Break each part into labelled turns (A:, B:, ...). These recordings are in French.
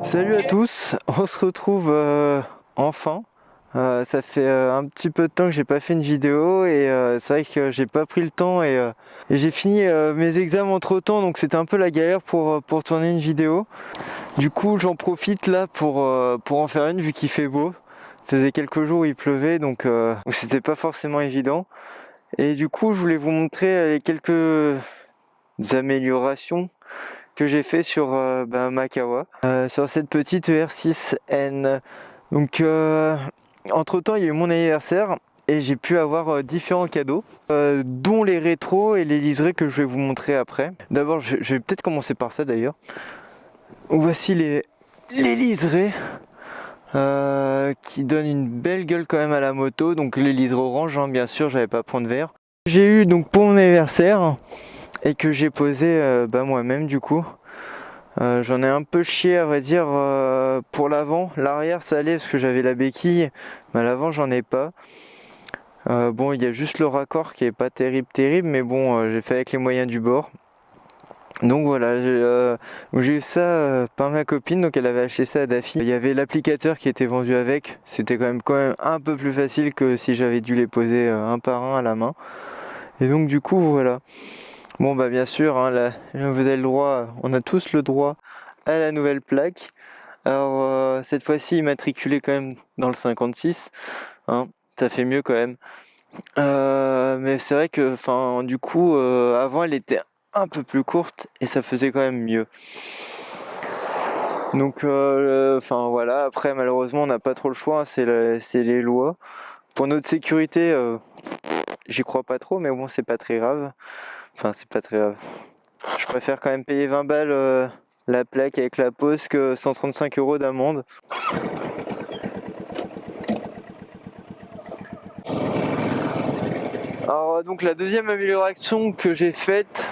A: Salut à tous, on se retrouve enfin. Ça fait un petit peu de temps que j'ai pas fait une vidéo et c'est vrai que j'ai pas pris le temps et j'ai fini mes examens entre temps, donc c'était un peu la galère pour tourner une vidéo. Du coup j'en profite là pour en faire une vu qu'il fait beau. Ça faisait quelques jours où il pleuvait donc c'était pas forcément évident. Et du coup je voulais vous montrer les quelques améliorations que j'ai fait sur ma Kawa, sur cette petite ER6N. Donc entre temps il y a eu mon anniversaire et j'ai pu avoir différents cadeaux, dont les rétros et les liserés que je vais vous montrer après. D'abord je vais peut-être commencer par ça d'ailleurs. Voici les liserés qui donnent une belle gueule quand même à la moto. Donc les liserés orange, hein, bien sûr, j'avais pas à prendre vert. J'ai eu donc pour mon anniversaire et que j'ai posé moi-même du coup. J'en ai un peu chié à vrai dire pour l'avant. L'arrière ça allait parce que j'avais la béquille, mais à l'avant j'en ai pas. Bon, il y a juste le raccord qui est pas terrible, mais bon, j'ai fait avec les moyens du bord. Donc voilà, j'ai eu ça par ma copine, donc elle avait acheté ça à Daffy. Il y avait l'applicateur qui était vendu avec, c'était quand même un peu plus facile que si j'avais dû les poser un par un à la main. Et donc du coup voilà. Bon bah bien sûr, hein, là, vous avez le droit, on a tous le droit à la nouvelle plaque. Alors cette fois-ci immatriculée quand même dans le 56, hein, ça fait mieux quand même. Mais c'est vrai que du coup avant elle était un peu plus courte et ça faisait quand même mieux. Donc voilà, après malheureusement on n'a pas trop le choix, hein, c'est les lois. Pour notre sécurité, j'y crois pas trop, mais bon c'est pas très grave. Enfin c'est pas très grave. Je préfère quand même payer 20 balles la plaque avec la pose que 135 € d'amende. Alors donc la deuxième amélioration que j'ai faite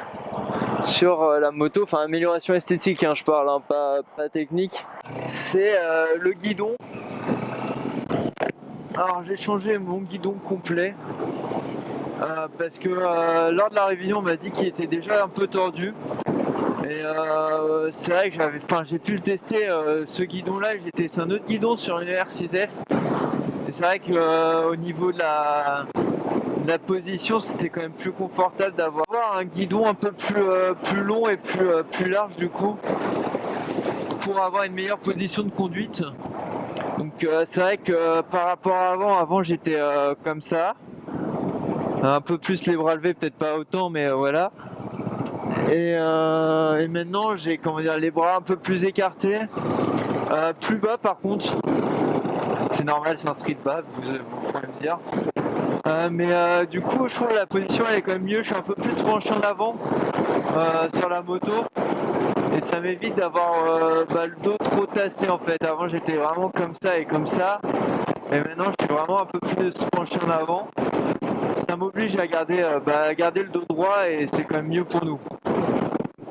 A: sur la moto, enfin amélioration esthétique hein, je parle, hein, pas technique, c'est le guidon. Alors j'ai changé mon guidon complet parce que lors de la révision on m'a dit qu'il était déjà un peu tordu. Et c'est vrai que j'ai pu le tester ce guidon là, j'ai testé un autre guidon sur une R6F. Et c'est vrai que au niveau de la position c'était quand même plus confortable d'avoir un guidon un peu plus long et plus large du coup pour avoir une meilleure position de conduite. Donc c'est vrai que par rapport à avant j'étais comme ça, un peu plus les bras levés, peut-être pas autant mais voilà. Et maintenant j'ai les bras un peu plus écartés, plus bas par contre. C'est normal, c'est un street bas, vous pouvez me dire. Mais du coup je trouve que la position elle est quand même mieux, je suis un peu plus penché en avant sur la moto. Et ça m'évite d'avoir le dos trop tassé en fait. Avant j'étais vraiment comme ça et comme ça. Et maintenant je suis vraiment un peu plus penché en avant. Ça m'oblige à garder le dos droit et c'est quand même mieux pour nous.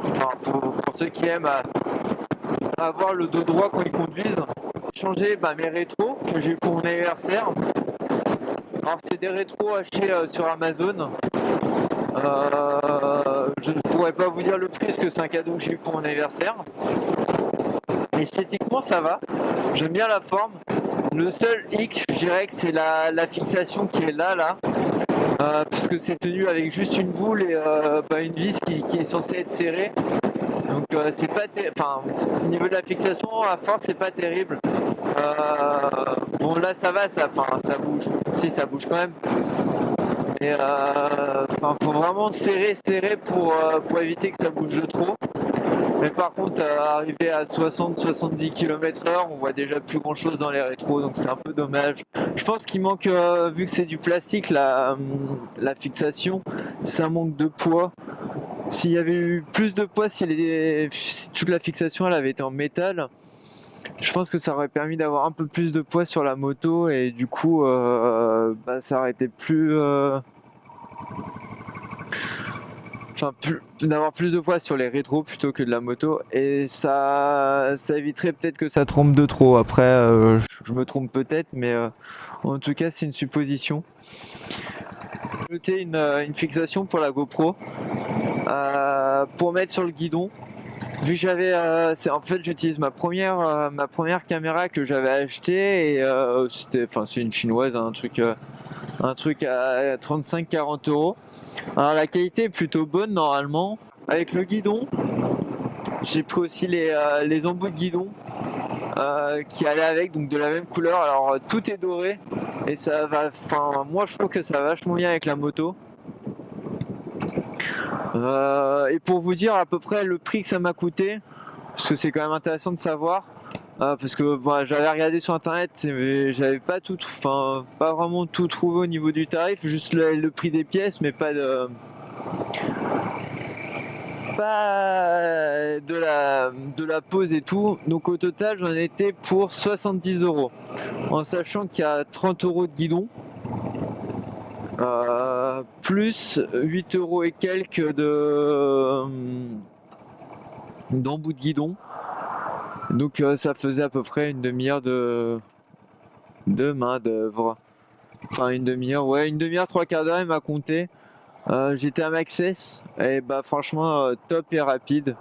A: Enfin pour ceux qui aiment avoir le dos droit quand ils conduisent. J'ai changé mes rétros que j'ai eu pour mon anniversaire. Alors c'est des rétros achetés sur Amazon. Je ne pourrais pas vous dire le prix parce que c'est un cadeau que j'ai eu pour mon anniversaire. Esthétiquement ça va, j'aime bien la forme. Le seul X je dirais que c'est la fixation qui est là. Puisque c'est tenu avec juste une boule et une vis qui est censée être serrée. Donc c'est pas au niveau de la fixation à force c'est pas terrible. Bon là ça va, ça bouge. Si ça bouge quand même. Mais faut vraiment serrer pour éviter que ça bouge trop. Mais par contre arrivé à 60-70 km/h on voit déjà plus grand chose dans les rétros, donc c'est un peu dommage. Je pense qu'il manque, vu que c'est du plastique la fixation, ça manque de poids. S'il y avait eu plus de poids, si toute la fixation elle avait été en métal, je pense que ça aurait permis d'avoir un peu plus de poids sur la moto et du coup ça aurait été d'avoir plus de poids sur les rétros plutôt que de la moto, et ça éviterait peut-être que ça trompe de trop. Après je me trompe peut-être, mais en tout cas c'est une supposition. J'ai ajouté une fixation pour la GoPro pour mettre sur le guidon. vu que j'avais, en fait j'utilise ma première caméra que j'avais achetée et c'est une chinoise, hein, un truc à 35-40 euros. Alors la qualité est plutôt bonne normalement. Avec le guidon, j'ai pris aussi les embouts de guidon qui allaient avec, donc de la même couleur. Alors tout est doré et ça va. Enfin, moi je trouve que ça va vachement bien avec la moto. Et pour vous dire à peu près le prix que ça m'a coûté, parce que c'est quand même intéressant de savoir, parce que j'avais regardé sur internet, mais j'avais pas pas vraiment tout trouvé au niveau du tarif, juste le prix des pièces, mais pas de la pose et tout. Donc au total j'en étais pour 70 euros, en sachant qu'il y a 30 euros de guidon. Plus 8 euros et quelques d'embout de guidon. Donc ça faisait à peu près une demi-heure de main d'œuvre. Enfin une demi-heure, trois quarts d'heure il m'a compté. J'étais à Maxès et franchement top et rapide.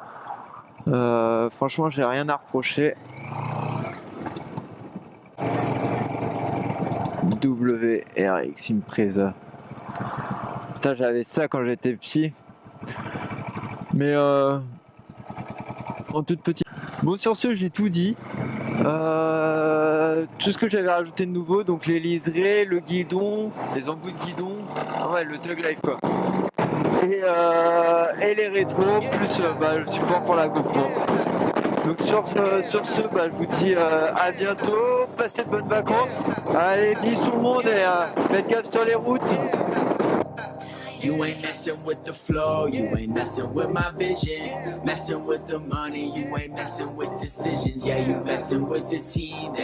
A: Franchement j'ai rien à reprocher. WRX Impreza. Putain, j'avais ça quand j'étais petit. Mais en toute petite. Bon, sur ce, j'ai tout dit. Tout ce que j'avais rajouté de nouveau, donc les liserés, le guidon, les embouts de guidon. Ah ouais, le Tug Life quoi. Et les rétros, plus le support pour la GoPro. Donc sur ce, je vous dis à bientôt, passez de bonnes vacances. Allez, bis tout le monde et faites gaffe sur les routes.
B: You ain't messing with the flow, you ain't messing with my vision. Messing with the money, you ain't messing with decisions. Yeah, you messing with the team.